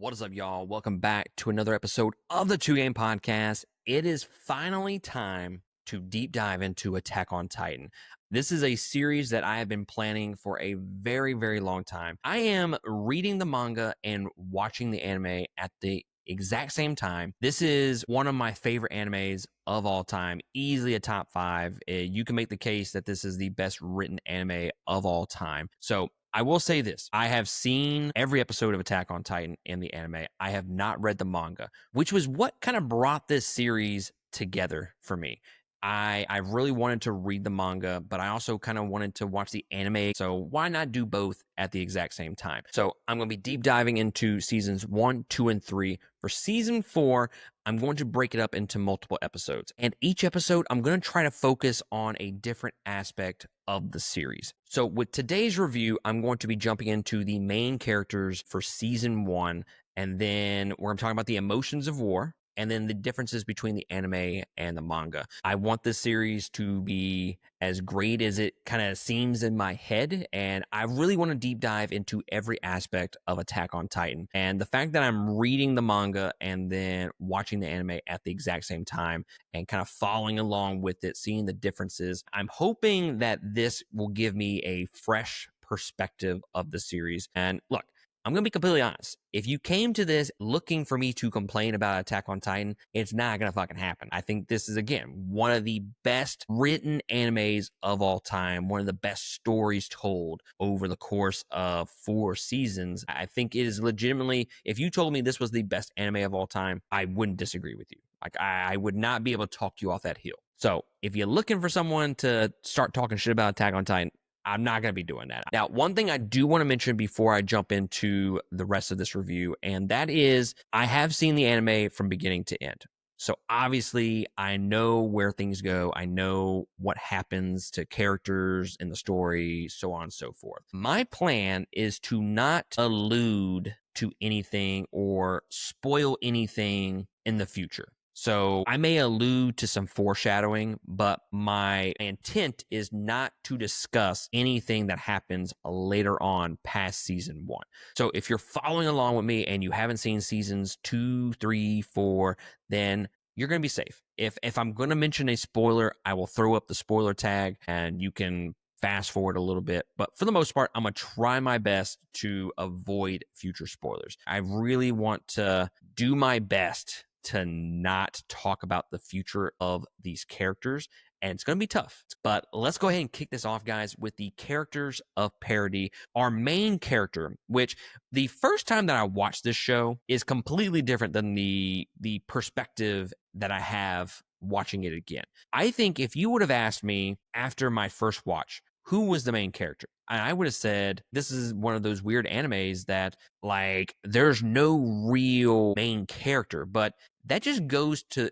What is up, y'all? Welcome back to another episode of the Two Game Podcast. It is finally time to deep dive into Attack on Titan. This is a series that I have been planning for a very, very long time. I am reading the manga and watching the anime at the exact same time. This is one of my favorite animes of all time, easily a top 5. You can make the case that this is the best written anime of all time. So I will say this. I have seen every episode of Attack on Titan in the anime. I have not read the manga, which was what kind of brought this series together for me. I really wanted to read the manga, but I also kind of wanted to watch the anime. So why not do both at the exact same time? So I'm going to be deep diving into seasons 1, 2, and 3. For season 4, I'm going to break it up into multiple episodes. And each episode, I'm going to try to focus on a different aspect of the series. So with today's review, I'm going to be jumping into the main characters for season 1, and then where I'm talking about the emotions of war, and then the differences between the anime and the manga. I want this series to be as great as it kind of seems in my head, and I really want to deep dive into every aspect of Attack on Titan. And the fact that I'm reading the manga and then watching the anime at the exact same time and kind of following along with it, seeing the differences, I'm hoping that this will give me a fresh perspective of the series. And look, I'm going to be completely honest. If you came to this looking for me to complain about Attack on Titan, it's not going to fucking happen. I think this is, again, one of the best written animes of all time, one of the best stories told over the course of 4 seasons. I think it is legitimately, if you told me this was the best anime of all time, I wouldn't disagree with you. Like, I would not be able to talk you off that hill. So if you're looking for someone to start talking shit about Attack on Titan, I'm not going to be doing that. Now, one thing I do want to mention before I jump into the rest of this review, and that is I have seen the anime from beginning to end. So obviously, I know where things go. I know what happens to characters in the story, so on and so forth. My plan is to not allude to anything or spoil anything in the future. So I may allude to some foreshadowing, but my intent is not to discuss anything that happens later on past season 1. So if you're following along with me and you haven't seen seasons 2, 3, 4, then you're going to be safe. If I'm going to mention a spoiler, I will throw up the spoiler tag and you can fast forward a little bit. But for the most part, I'm going to try my best to avoid future spoilers. I really want to do my best to not talk about the future of these characters, and it's going to be tough. But let's go ahead and kick this off, guys, with the characters of Paradis. Our main character, which the first time that I watched this show is completely different than the perspective that I have watching it again. I think if you would have asked me after my first watch, who was the main character? And I would have said, this is one of those weird animes that, like, there's no real main character, but that just goes to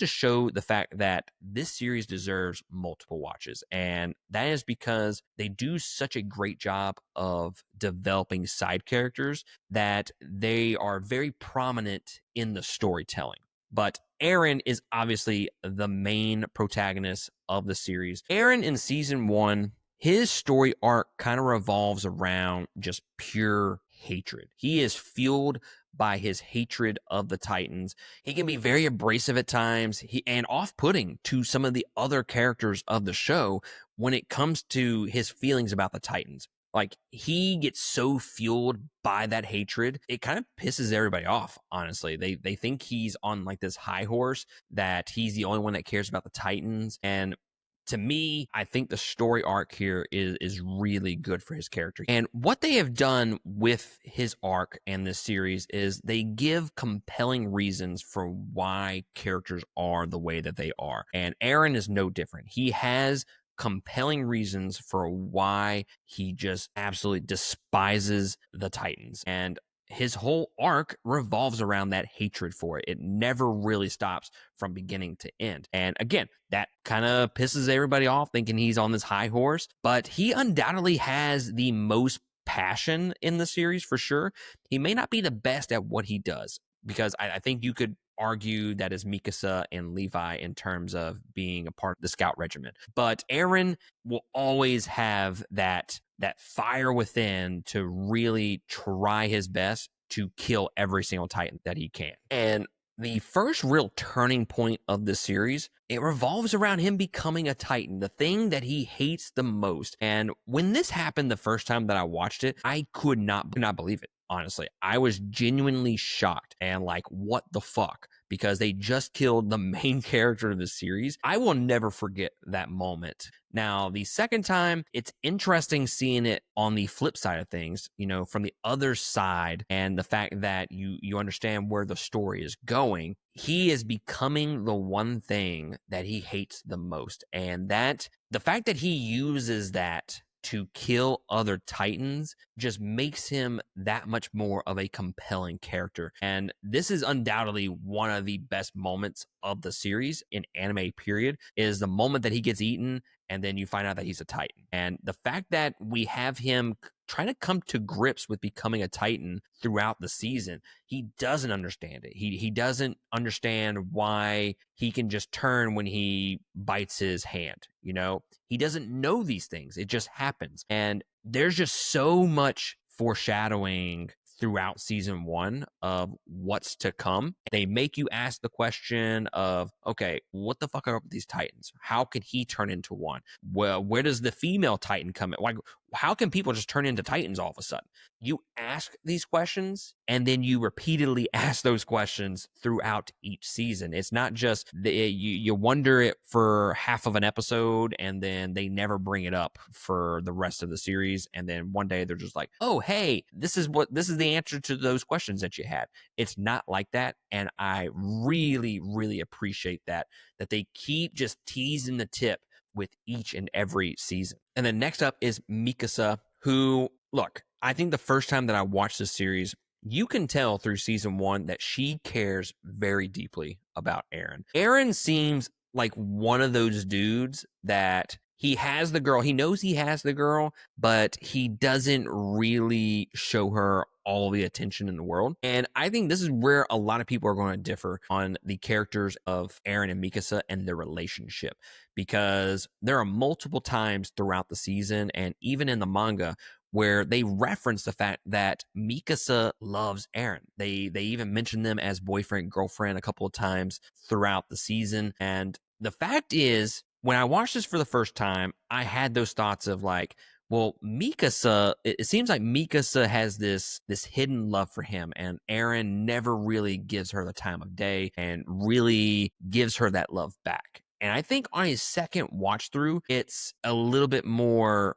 show the fact that this series deserves multiple watches. And that is because they do such a great job of developing side characters that they are very prominent in the storytelling. But Eren is obviously the main protagonist of the series. Eren in season 1, his story arc kind of revolves around just pure hatred. He is fueled by his hatred of the Titans. He can be very abrasive at times and off-putting to some of the other characters of the show when it comes to his feelings about the Titans. Like, he gets so fueled by that hatred, it kind of pisses everybody off, honestly. They think he's on like this high horse, that he's the only one that cares about the Titans. And to me, I think the story arc here is really good for his character. And what they have done with his arc and this series is they give compelling reasons for why characters are the way that they are. And Eren is no different. He has compelling reasons for why he just absolutely despises the Titans. And his whole arc revolves around that hatred for it. It never really stops from beginning to end. And again, that kind of pisses everybody off, thinking he's on this high horse, but he undoubtedly has the most passion in the series for sure. He may not be the best at what he does, because I think you could argue that is Mikasa and Levi in terms of being a part of the scout regiment. But Eren will always have that fire within to really try his best to kill every single Titan that he can. And the first real turning point of the series, it revolves around him becoming a Titan, the thing that he hates the most. And when this happened the first time that I watched it, I could not believe it. Honestly, I was genuinely shocked and like, what the fuck? Because they just killed the main character of the series. I will never forget that moment. Now, the second time, it's interesting seeing it on the flip side of things, you know, from the other side, and the fact that you understand where the story is going. He is becoming the one thing that he hates the most. And that the fact that he uses that to kill other Titans just makes him that much more of a compelling character. And this is undoubtedly one of the best moments of the series in anime period, is the moment that he gets eaten and then you find out that he's a Titan. And the fact that we have him trying to come to grips with becoming a Titan throughout the season, he doesn't understand it. He doesn't understand why he can just turn when he bites his hand, you know? He doesn't know these things. It just happens. And there's just so much foreshadowing throughout season 1 of what's to come. They make you ask the question of, okay, what the fuck are up with these Titans? How could he turn into one? Well, where does the female Titan come in? Like, how can people just turn into Titans all of a sudden? You ask these questions and then you repeatedly ask those questions throughout each season. It's not just you wonder it for half of an episode and then they never bring it up for the rest of the series. And then one day they're just like, oh, hey, this is the answer to those questions that you had. It's not like that. And I really, really appreciate that they keep just teasing the tip with each and every season. And then next up is Mikasa, who, look, I think the first time that I watched this series, you can tell through season 1 that she cares very deeply about Eren. Eren seems like one of those dudes that he has the girl. He knows he has the girl, but he doesn't really show her all the attention in the world. And I think this is where a lot of people are going to differ on the characters of Eren and Mikasa and their relationship, because there are multiple times throughout the season and even in the manga where they reference the fact that Mikasa loves Eren. They even mention them as boyfriend, girlfriend a couple of times throughout the season. And the fact is, when I watched this for the first time, I had those thoughts of like, well, Mikasa, it seems like Mikasa has this hidden love for him, and Eren never really gives her the time of day and really gives her that love back. And I think on his second watch through, it's a little bit more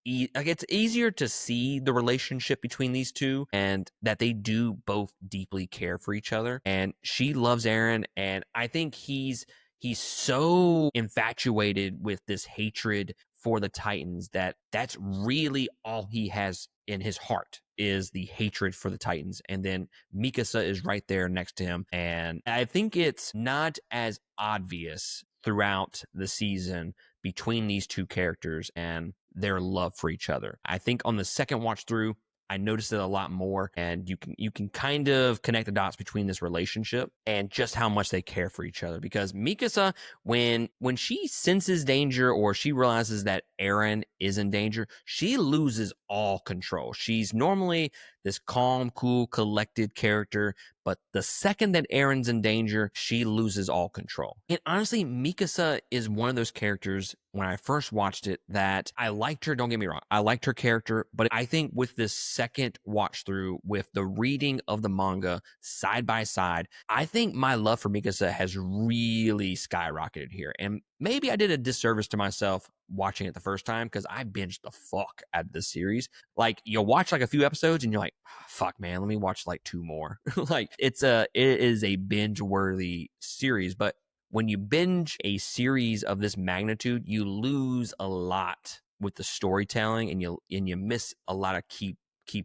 like it's easier to see the relationship between these two and that they do both deeply care for each other. And she loves Eren, and I think he's so infatuated with this hatred for the Titans that that's really all he has in his heart, is the hatred for the Titans. And then Mikasa is right there next to him. And I think it's not as obvious throughout the season between these two characters and their love for each other. I think on the second watch through, I noticed it a lot more, and you can kind of connect the dots between this relationship and just how much they care for each other. Because Mikasa, when she senses danger or she realizes that Eren is in danger, she loses all control. She's normally this calm, cool, collected character, but the second that Eren's in danger, she loses all control. And honestly, Mikasa is one of those characters, when I first watched it, that I liked her. Don't get me wrong, I liked her character, but I think with this second watch through, with the reading of the manga side by side, I think my love for Mikasa has really skyrocketed here. And maybe I did a disservice to myself watching it the first time, because I binged the fuck out of this series. Like, you'll watch like a few episodes and you're like, fuck man, let me watch like 2 more. Like, it is a binge worthy series. But when you binge a series of this magnitude, you lose a lot with the storytelling, and you miss a lot of key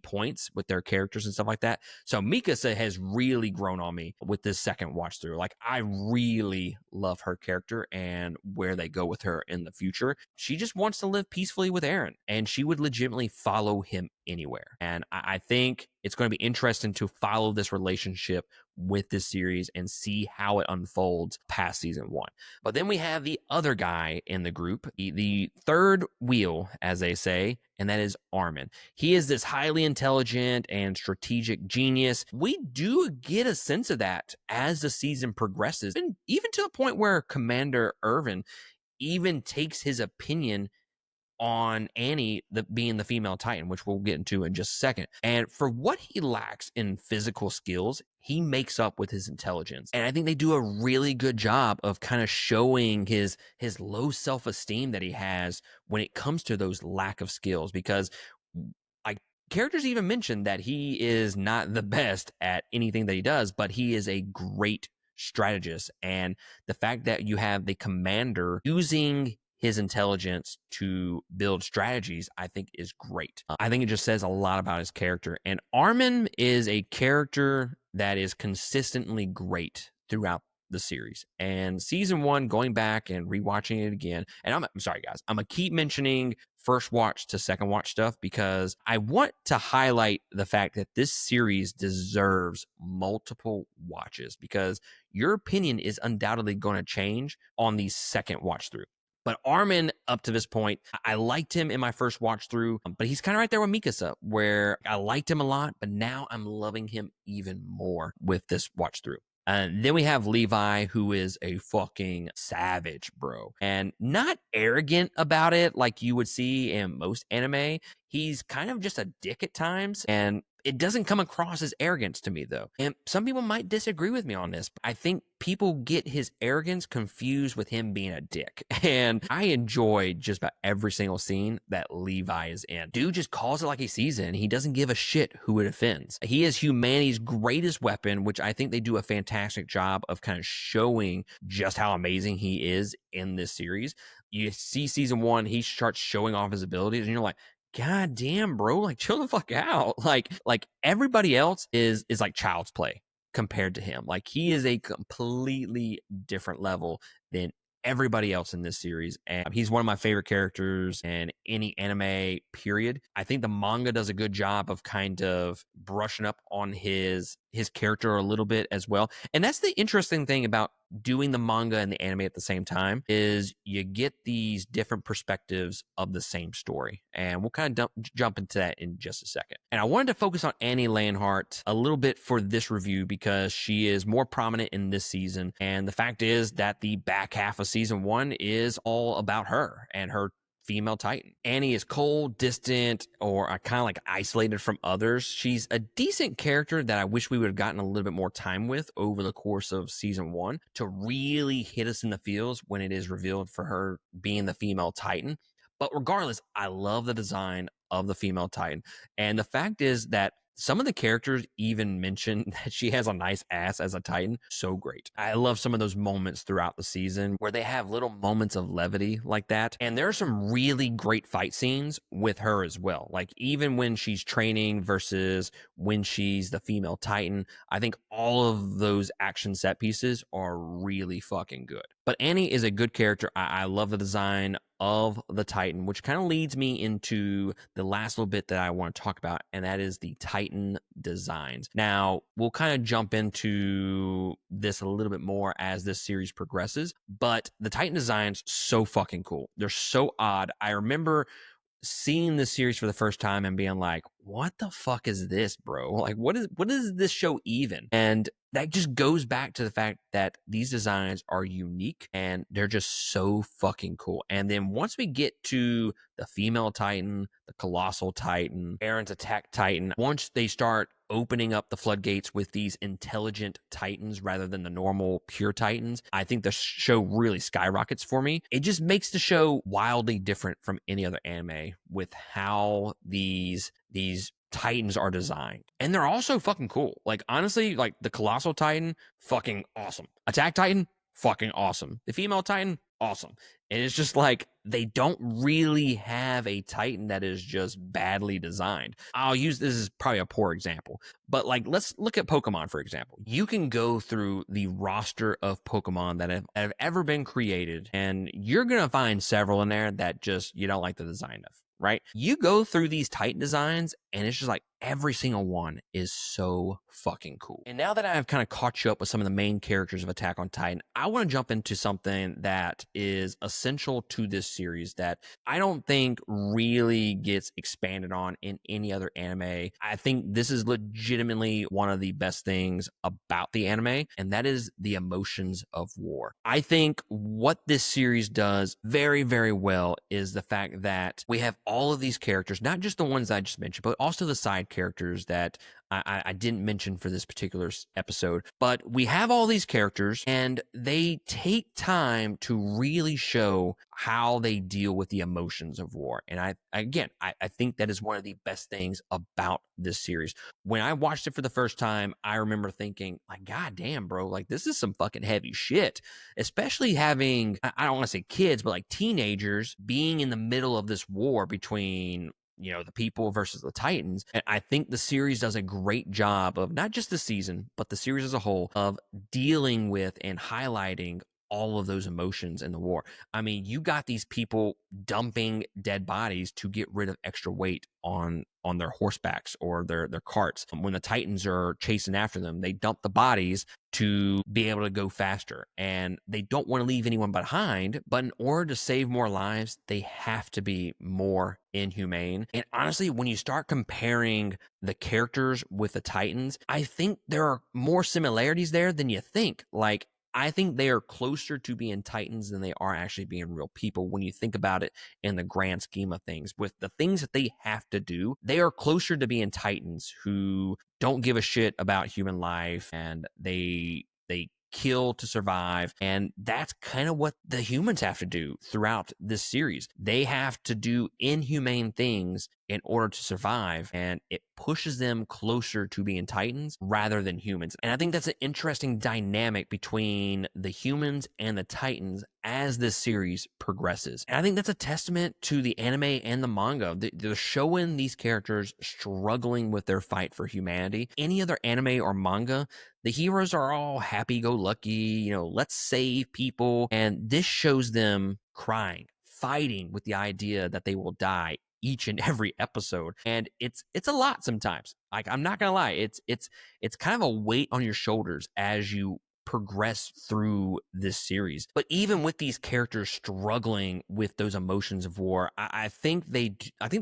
points with their characters and stuff like that. So Mikasa has really grown on me with this second watch through. Like, I really love her character and where they go with her in the future. She just wants to live peacefully with Eren, and she would legitimately follow him anywhere. And I think it's going to be interesting to follow this relationship with this series and see how it unfolds past season 1. But then we have the other guy in the group, the third wheel, as they say, and that is Armin. He is this highly intelligent and strategic genius. We do get a sense of that as the season progresses, and even to the point where Commander Irvin even takes his opinion on Annie being the female Titan, which we'll get into in just a second. And for what he lacks in physical skills, he makes up with his intelligence. And I think they do a really good job of kind of showing his low self-esteem that he has when it comes to those lack of skills, because like characters even mention that he is not the best at anything that he does, but he is a great strategist. And the fact that you have the commander using his intelligence to build strategies, I think is great. I think it just says a lot about his character. And Armin is a character that is consistently great throughout the series. And season 1, going back and rewatching it again, and I'm sorry guys, I'm gonna keep mentioning first watch to second watch stuff because I want to highlight the fact that this series deserves multiple watches, because your opinion is undoubtedly going to change on the second watch through. But Armin, up to this point, I liked him in my first watch through, but he's kind of right there with Mikasa, where I liked him a lot, but now I'm loving him even more with this watch through. And then we have Levi, who is a fucking savage, bro. And not arrogant about it like you would see in most anime. He's kind of just a dick at times, and it doesn't come across as arrogance to me, though. And some people might disagree with me on this. But I think people get his arrogance confused with him being a dick. And I enjoy just about every single scene that Levi is in. Dude just calls it like he sees it, and he doesn't give a shit who it offends. He is humanity's greatest weapon, which I think they do a fantastic job of kind of showing just how amazing he is in this series. You see season 1, he starts showing off his abilities, and you're like, God damn, bro, like chill the fuck out. Like everybody else is like child's play compared to him. Like he is a completely different level than everybody else in this series. And he's one of my favorite characters in any anime, period. I think the manga does a good job of kind of brushing up on his character a little bit as well. And that's the interesting thing about doing the manga and the anime at the same time, is you get these different perspectives of the same story. And we'll kind of jump into that in just a second. And I wanted to focus on Annie Leonhardt a little bit for this review because she is more prominent in this season. And the fact is that the back half of season 1 is all about her and her female Titan. Annie is cold, distant, or kind of like isolated from others. She's a decent character that I wish we would have gotten a little bit more time with over the course of season 1 to really hit us in the feels when it is revealed for her being the female Titan. But regardless, I love the design of the female Titan. And the fact is that some of the characters even mention that she has a nice ass as a Titan. So great. I love some of those moments throughout the season where they have little moments of levity like that. And there are some really great fight scenes with her as well. Like even when she's training versus when she's the female Titan, I think all of those action set pieces are really fucking good. But Annie is a good character. I love the design of the Titan, which kind of leads me into the last little bit that I want to talk about, and that is the Titan designs. Now, we'll kind of jump into this a little bit more as this series progresses, but the Titan designs, so fucking cool. They're so odd. I remember seeing this series for the first time and being like, what the fuck is this, bro? Like, what is this show even? And that just goes back to the fact that these designs are unique and they're just so fucking cool. And then once we get to the female Titan, the colossal Titan, Aaron's attack Titan, once they start opening up the floodgates with these intelligent Titans rather than the normal pure Titans, I think the show really skyrockets for me. It just makes the show wildly different from any other anime with how these Titans are designed. And they're also fucking cool. Like honestly, like the colossal Titan, fucking awesome. Attack Titan, fucking awesome. The female Titan, awesome. And it's just like they don't really have a Titan that is just badly designed. I'll use this as probably a poor example, but like let's look at Pokemon for example. You can go through the roster of Pokemon that have ever been created, and you're gonna find several in there that just you don't like the design of. Right? You go through these Titan designs and it's just like every single one is so fucking cool. And now that I've kind of caught you up with some of the main characters of Attack on Titan, I want to jump into something that is essential to this series that I don't think really gets expanded on in any other anime. I think this is legitimately one of the best things about the anime, and that is the emotions of war. I think what this series does very, very well is the fact that we have all of these characters, not just the ones I just mentioned, but also the side characters that I didn't mention for this particular episode. But we have all these characters, and they take time to really show how they deal with the emotions of war. And I think that is one of the best things about this series. When I watched it for the first time, I remember thinking, like, God damn, bro, like this is some fucking heavy shit. Especially having, I don't want to say kids, but like teenagers being in the middle of this war between the people versus the Titans. And I think the series does a great job of not just the season, but the series as a whole of dealing with and highlighting all of those emotions in the war. I mean, you got these people dumping dead bodies to get rid of extra weight on their horsebacks or their carts. When the Titans are chasing after them, they dump the bodies to be able to go faster, and they don't want to leave anyone behind, but in order to save more lives, they have to be more inhumane. And honestly, when you start comparing the characters with the Titans, I think there are more similarities there than you think. Like, I think they are closer to being Titans than they are actually being real people when you think about it in the grand scheme of things. With the things that they have to do, they are closer to being Titans who don't give a shit about human life, and they kill to survive. And that's kind of what the humans have to do throughout this series. They have to do inhumane things in order to survive, and it pushes them closer to being Titans rather than humans. And I think that's an interesting dynamic between the humans and the Titans as this series progresses. And I think that's a testament to the anime and the manga. They're showing these characters struggling with their fight for humanity. Any other anime or manga, the heroes are all happy-go-lucky, let's save people. And this shows them crying, fighting with the idea that they will die each and every episode. And it's a lot sometimes. Like, I'm not gonna lie, it's kind of a weight on your shoulders as you progress through this series. But even with these characters struggling with those emotions of war, I think the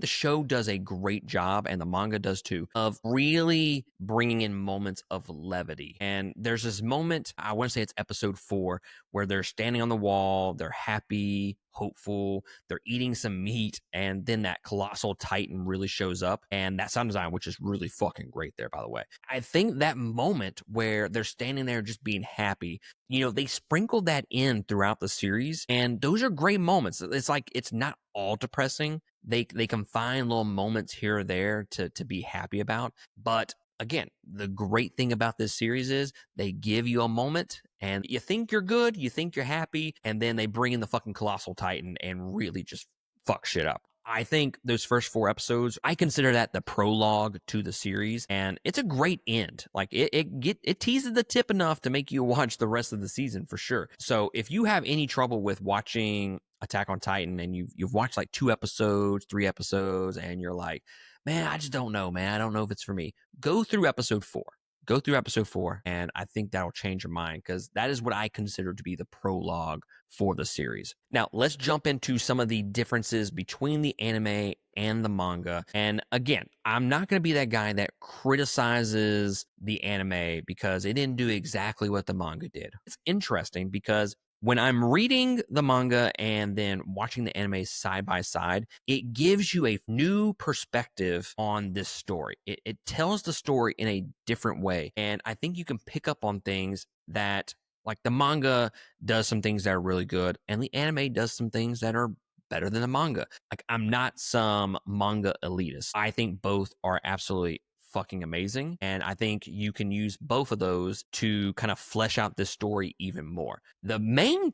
show does a great job, and the manga does too, of really bringing in moments of levity. And there's this moment, I want to say it's episode 4, where they're standing on the wall, they're happy, hopeful, they're eating some meat, and then that colossal Titan really shows up, and that sound design, which is really fucking great there, by the way. I think that moment where they're standing there just being happy, they sprinkled that in throughout the series, and those are great moments. It's like, it's not all depressing. They can find little moments here or there to be happy about, but again, the great thing about this series is they give you a moment and you think you're good, you think you're happy, and then they bring in the fucking colossal Titan and really just fuck shit up. I think those first 4 episodes, I consider that the prologue to the series, and it's a great end. Like, it teases the tip enough to make you watch the rest of the season for sure. So if you have any trouble with watching Attack on Titan and you've watched like 2 episodes, 3 episodes, and you're like, man, I just don't know, man. I don't know if it's for me. Go through episode 4. Go through episode 4, and I think that'll change your mind, because that is what I consider to be the prologue for the series. Now, let's jump into some of the differences between the anime and the manga. And again, I'm not going to be that guy that criticizes the anime because it didn't do exactly what the manga did. It's interesting because when I'm reading the manga and then watching the anime side by side, it gives you a new perspective on this story. It tells the story in a different way. And I think you can pick up on things that, like, the manga does some things that are really good, and the anime does some things that are better than the manga. Like, I'm not some manga elitist. I think both are absolutely fucking amazing, and I think you can use both of those to kind of flesh out this story even more. The main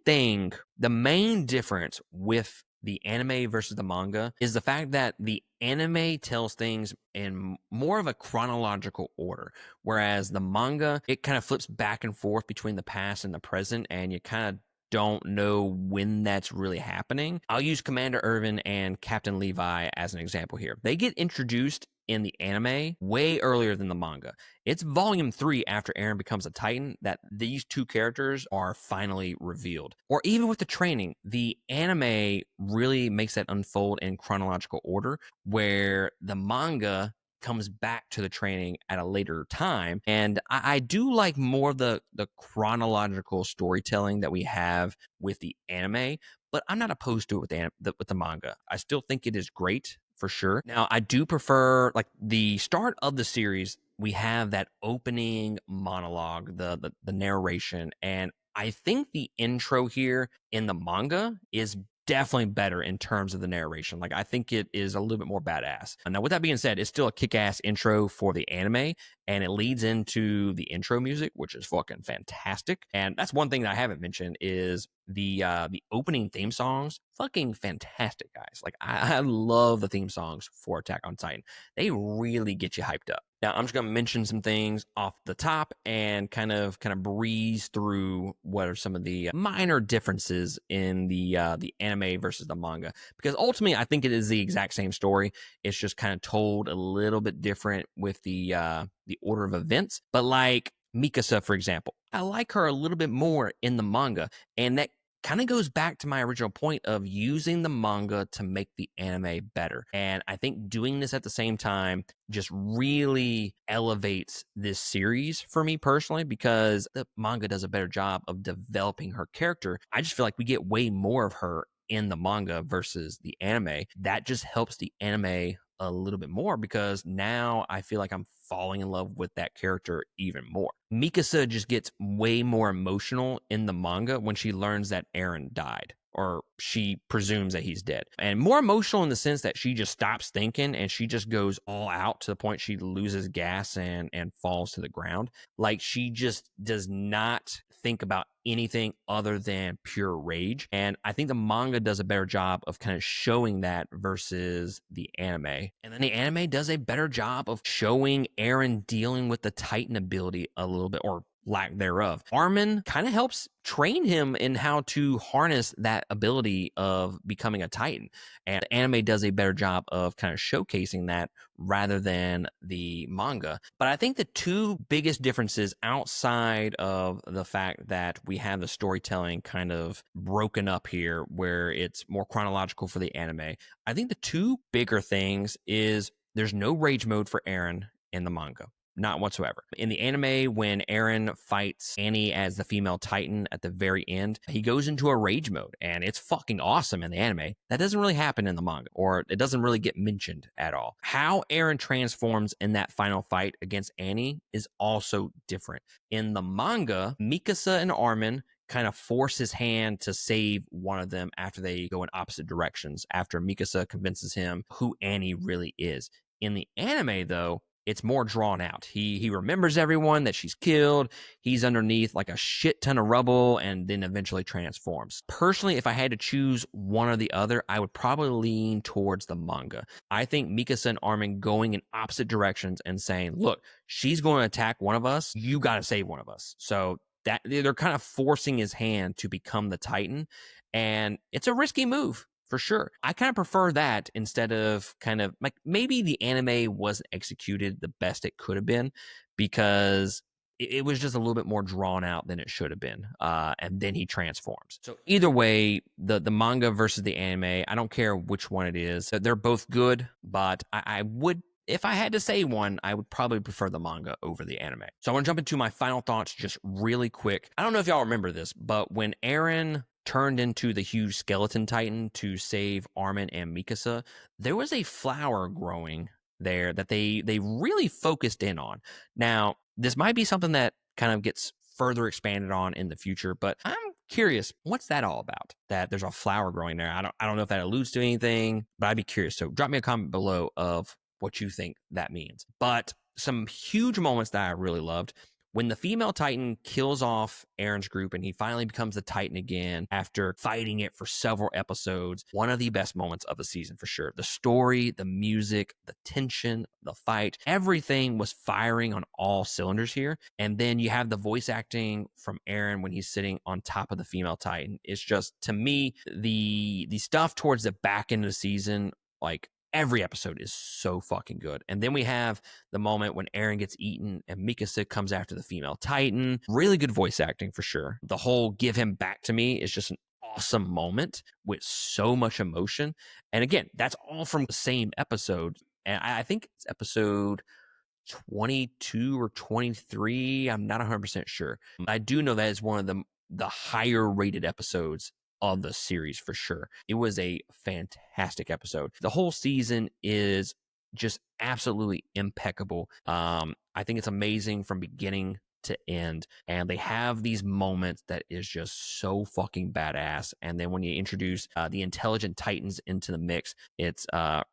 difference with the anime versus the manga is the fact that the anime tells things in more of a chronological order, whereas the manga, it kind of flips back and forth between the past and the present, and you kind of don't know when that's really happening. I'll use Commander Irvin and Captain Levi as an example here. They get introduced in the anime way earlier than the manga. It's volume 3 after Eren becomes a Titan that these two characters are finally revealed. Or even with the training, the anime really makes that unfold in chronological order, where the manga comes back to the training at a later time. And I do like more of the chronological storytelling that we have with the anime, but I'm not opposed to it with the manga. I still think it is great for sure. Now, I do prefer like the start of the series. We have that opening monologue, the narration, and I think the intro here in the manga is definitely better in terms of the narration. Like I think it is a little bit more badass. Now, with that being said, it's still a kick-ass intro for the anime, and it leads into the intro music, which is fucking fantastic. And that's one thing that I haven't mentioned is the opening theme songs, fucking fantastic, guys. Like I love the theme songs for Attack on Titan. They really get you hyped up. Now I'm just gonna mention some things off the top and kind of breeze through what are some of the minor differences in the anime versus the manga, because ultimately I think it is the exact same story. It's just kind of told a little bit different with the order of events. But like Mikasa, for example, I like her a little bit more in the manga, and that kind of goes back to my original point of using the manga to make the anime better. And I think doing this at the same time just really elevates this series for me personally, because the manga does a better job of developing her character. I just feel like we get way more of her in the manga versus the anime. That just helps the anime a little bit more, because now I feel like I'm falling in love with that character even more. Mikasa just gets way more emotional in the manga when she learns that Eren died, or she presumes that he's dead. And more emotional in the sense that she just stops thinking and she just goes all out to the point she loses gas and falls to the ground. Like she just does not think about anything other than pure rage. And I think the manga does a better job of kind of showing that versus the anime. And then the anime does a better job of showing Eren dealing with the Titan ability a little bit, or lack thereof. Armin kind of helps train him in how to harness that ability of becoming a Titan. And the anime does a better job of kind of showcasing that rather than the manga. But I think the two biggest differences outside of the fact that we have the storytelling kind of broken up here, where it's more chronological for the anime, I think the two bigger things is there's no rage mode for Eren in the manga. Not whatsoever. In the anime, when Eren fights Annie as the female Titan at the very end, he goes into a rage mode, and it's fucking awesome in the anime. That doesn't really happen in the manga, or it doesn't really get mentioned at all. How Eren transforms in that final fight against Annie is also different. In the manga, Mikasa and Armin kind of force his hand to save one of them after they go in opposite directions, after Mikasa convinces him who Annie really is. In the anime, though, it's more drawn out. He remembers everyone that she's killed. He's underneath like a shit ton of rubble and then eventually transforms. Personally, if I had to choose one or the other, I would probably lean towards the manga. I think Mikasa and Armin going in opposite directions and saying, look, she's going to attack one of us. You got to save one of us. So that they're kind of forcing his hand to become the Titan. And it's a risky move, for sure. I kind of prefer that instead of kind of like maybe the anime wasn't executed the best it could have been, because it was just a little bit more drawn out than it should have been. And then he transforms. So either way, the manga versus the anime, I don't care which one it is. They're both good, but I would, if I had to say one, I would probably prefer the manga over the anime. So I want to jump into my final thoughts just really quick. I don't know if y'all remember this, but when Eren turned into the huge skeleton Titan to save Armin and Mikasa, there was a flower growing there that they really focused in on. Now, this might be something that kind of gets further expanded on in the future, but I'm curious, what's that all about? That there's a flower growing there. I don't know if that alludes to anything, but I'd be curious. So drop me a comment below of what you think that means. But some huge moments that I really loved: when the female Titan kills off Eren's group and he finally becomes the Titan again after fighting it for several episodes, one of the best moments of the season for sure. The story, the music, the tension, the fight, everything was firing on all cylinders here. And then you have the voice acting from Eren when he's sitting on top of the female Titan. It's just, to me, the stuff towards the back end of the season, like Every episode is so fucking good. And then we have the moment when Eren gets eaten and Mikasa comes after the female Titan. Really good voice acting for sure. The whole give him back to me is just an awesome moment with so much emotion. And again, that's all from the same episode. And I think it's episode 22 or 23. I'm not 100% sure. I do know that is one of the higher rated episodes of the series for sure. It was a fantastic episode. The whole season is just absolutely impeccable. I think it's amazing from beginning to end, and they have these moments that is just so fucking badass. And then when you introduce the intelligent titans into the mix, it's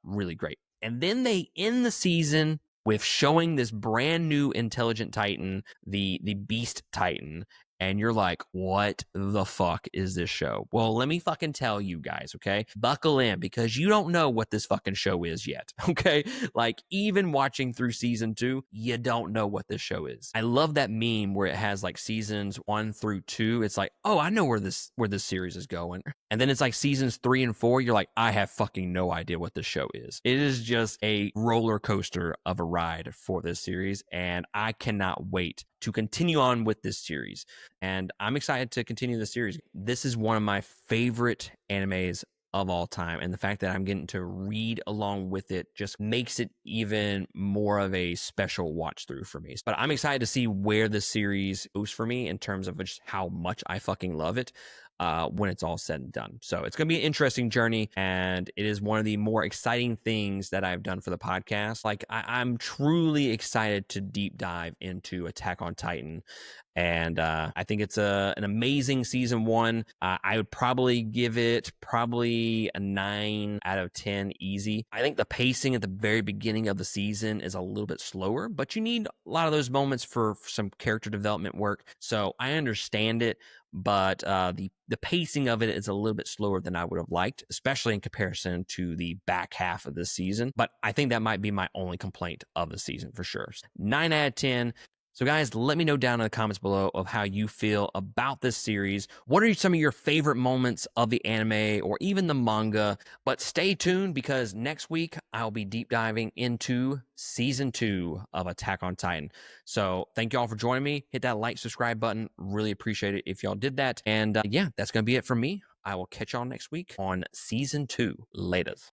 really great. And then they end the season with showing this brand new intelligent titan, the beast titan. And you're like, what the fuck is this show? Well, let me fucking tell you guys, okay? Buckle in, because you don't know what this fucking show is yet, okay? Like, even watching through season 2, you don't know what this show is. I love that meme where it has like seasons 1 through 2. It's like, oh, I know where this series is going. And then it's like seasons 3 and 4, you're like, I have fucking no idea what this show is. It is just a roller coaster of a ride for this series, and I cannot wait to continue on with this series. And I'm excited to continue the series. This is one of my favorite animes of all time. And the fact that I'm getting to read along with it just makes it even more of a special watch through for me. But I'm excited to see where the series goes for me in terms of just how much I fucking love it when it's all said and done. So it's going to be an interesting journey, and it is one of the more exciting things that I've done for the podcast. Like, I'm truly excited to deep dive into Attack on Titan. And I think it's an amazing season 1. I would probably give it a 9 out of 10 easy. I think the pacing at the very beginning of the season is a little bit slower, but you need a lot of those moments for some character development work. So I understand it, but the pacing of it is a little bit slower than I would have liked, especially in comparison to the back half of this season. But I think that might be my only complaint of the season for sure. 9 out of 10. So guys, let me know down in the comments below of how you feel about this series. What are some of your favorite moments of the anime or even the manga? But stay tuned, because next week I'll be deep diving into season 2 of Attack on Titan. So thank you all for joining me. Hit that like, subscribe button. Really appreciate it if y'all did that. And yeah, that's going to be it from me. I will catch y'all next week on season 2. Laters.